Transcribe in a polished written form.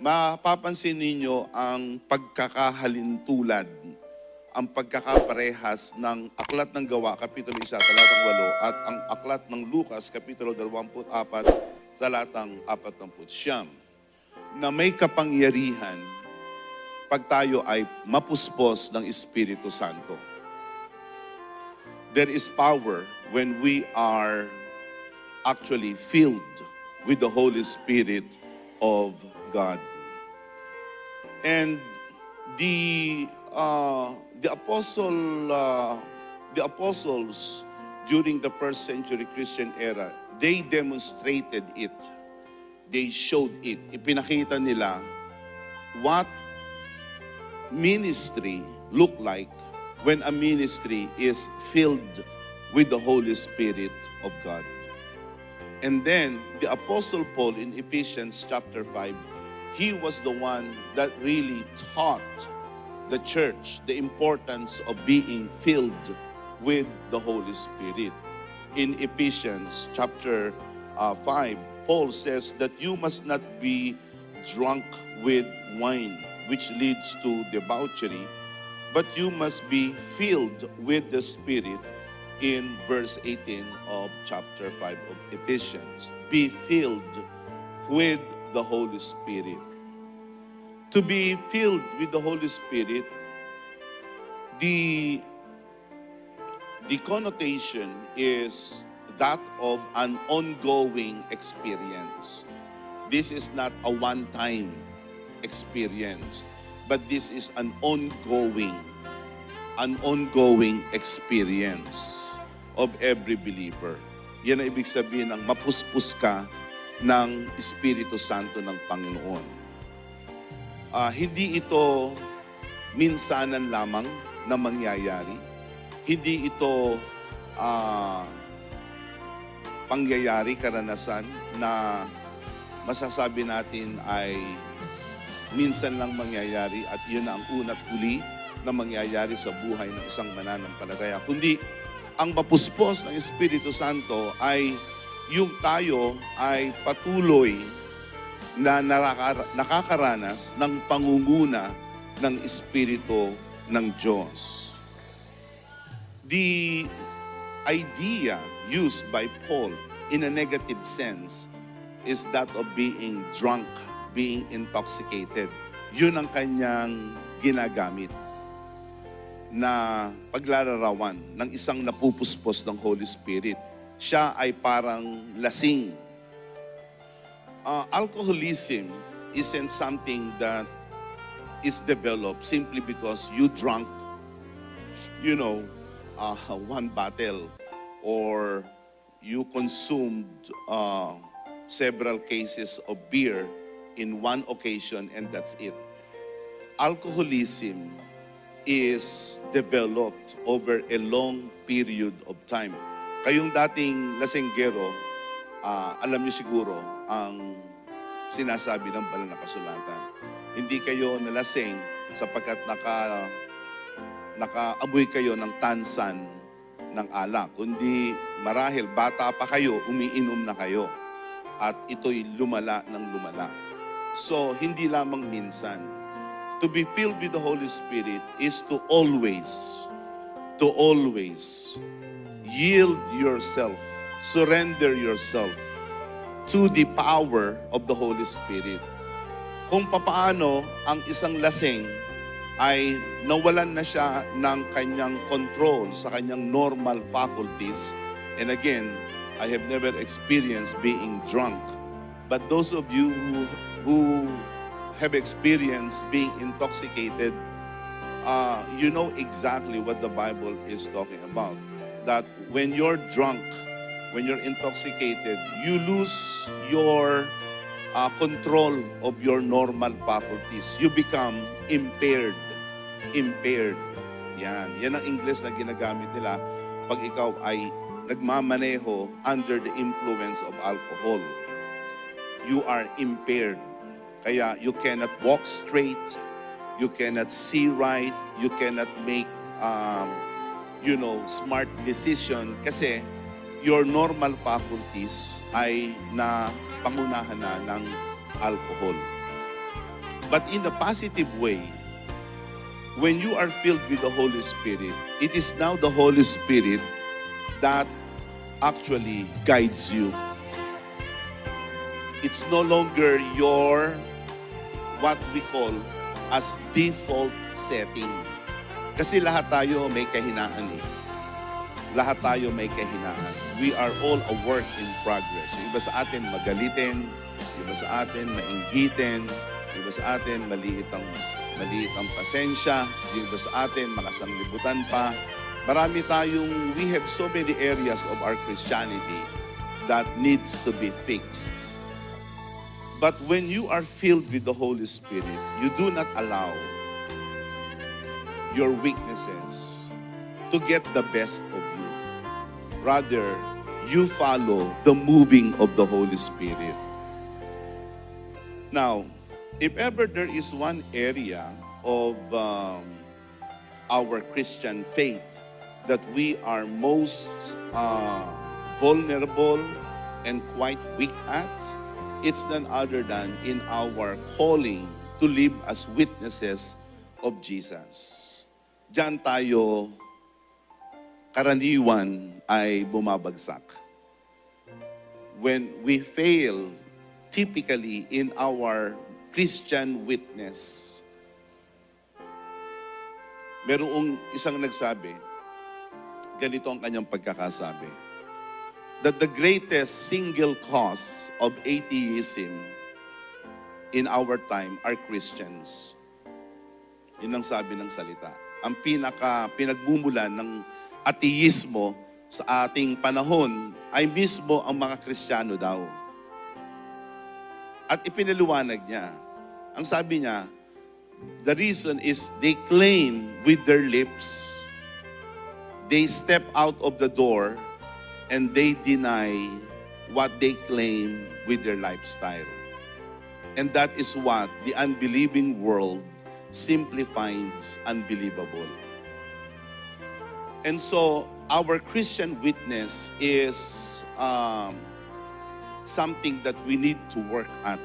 mapapansin ninyo ang pagkakahalintulad, ang pagkakaparehas ng Aklat ng Gawa, Kapitulo 1, talatang 8, at ang Aklat ng Lucas, Kapitulo 24, talatang 49, na may kapangyarihan pag tayo ay mapuspos ng Espiritu Santo. There is power when we are actually filled with the Holy Spirit of God. And the apostles during the first century Christian era, they demonstrated it. They showed it. Ipinakita nila what ministry look like when a ministry is filled with the Holy Spirit of God. And then the Apostle Paul in Ephesians chapter 5, he was the one that really taught the church the importance of being filled with the Holy Spirit. In Ephesians chapter 5, Paul says that you must not be drunk with wine, which leads to debauchery, but you must be filled with the Spirit in verse 18 of chapter 5 of Ephesians. Be filled with the Holy Spirit. To be filled with the Holy Spirit, the connotation is that of an ongoing experience. This is not a one-time experience, but this is an ongoing experience of every believer. Yan ang ibig sabihin ng mapuspos ka ng Espiritu Santo ng Panginoon. Hindi ito minsanan lamang na mangyayari. Hindi ito pangyayari, karanasan na masasabi natin ay minsan lang mangyayari at yun na ang una't huli na mangyayari sa buhay ng isang mananampalataya. Kundi ang mapuspos ng Espiritu Santo ay yung tayo ay patuloy na nakakaranas ng pangunguna ng Espiritu ng Diyos. The idea used by Paul in a negative sense is that of being drunk, being intoxicated. Yun ang kanyang ginagamit na paglalarawan ng isang napupuspos ng Holy Spirit. Siya ay parang lasing. Alcoholism isn't something that is developed simply because you drank, one bottle, or you consumed several cases of beer in one occasion and that's it. Alcoholism is developed over a long period of time. Kayong dating lasenggero, alam niyo siguro ang sinasabi ng banal na kasulatan. Hindi kayo nalasing sapagkat nakaamoy kayo ng tansan ng alak, kundi marahil bata pa kayo, umiinom na kayo at ito'y lumala ng lumala. So, hindi lamang minsan. To be filled with the Holy Spirit is to always yield yourself, surrender yourself to the power of the Holy Spirit. Kung papaano ang isang lasing ay nawalan na siya ng kanyang control sa kanyang normal faculties. And again, I have never experienced being drunk. But those of you who have experienced being intoxicated, you know exactly what the Bible is talking about. That when you're drunk, when you're intoxicated, you lose your control of your normal faculties. You become impaired. Yan ang English na ginagamit nila pag ikaw ay nagmamaneho under the influence of alcohol. You are impaired. Kaya you cannot walk straight, you cannot see right, you cannot make smart decision kasi your normal faculties ay na pangunahan na ng alcohol. But in a positive way, when you are filled with the Holy Spirit, it is now the Holy Spirit that actually guides you. It's no longer your, what we call as default setting. Kasi lahat tayo may kahinaan eh. Lahat tayo may kahinaan. We are all a work in progress. Yung iba sa atin magalitin, yung iba sa atin mainggitin, yung iba sa atin maliit ang pasensya, yung iba sa atin makasanglibutan pa. Marami we have so many areas of our Christianity that needs to be fixed. But when you are filled with the Holy Spirit, you do not allow your weaknesses to get the best of you. Rather, you follow the moving of the Holy Spirit. Now, if ever there is one area of our Christian faith that we are most vulnerable and quite weak at, it's none other than in our calling to live as witnesses of Jesus. Diyan tayo karaniwan ay bumabagsak. When we fail typically in our Christian witness, merong isang nagsabi, ganito ang kanyang pagkakasabi, that the greatest single cause of atheism in our time are Christians. Yun ang sabi ng salita. Ang pinagmumulan ng ateismo sa ating panahon ay mismo ang mga Kristiyano daw. At ipinaliwanag niya. Ang sabi niya, the reason is they claim with their lips, they step out of the door, and they deny what they claim with their lifestyle. And that is what the unbelieving world simply finds unbelievable. And so, our Christian witness is something that we need to work at.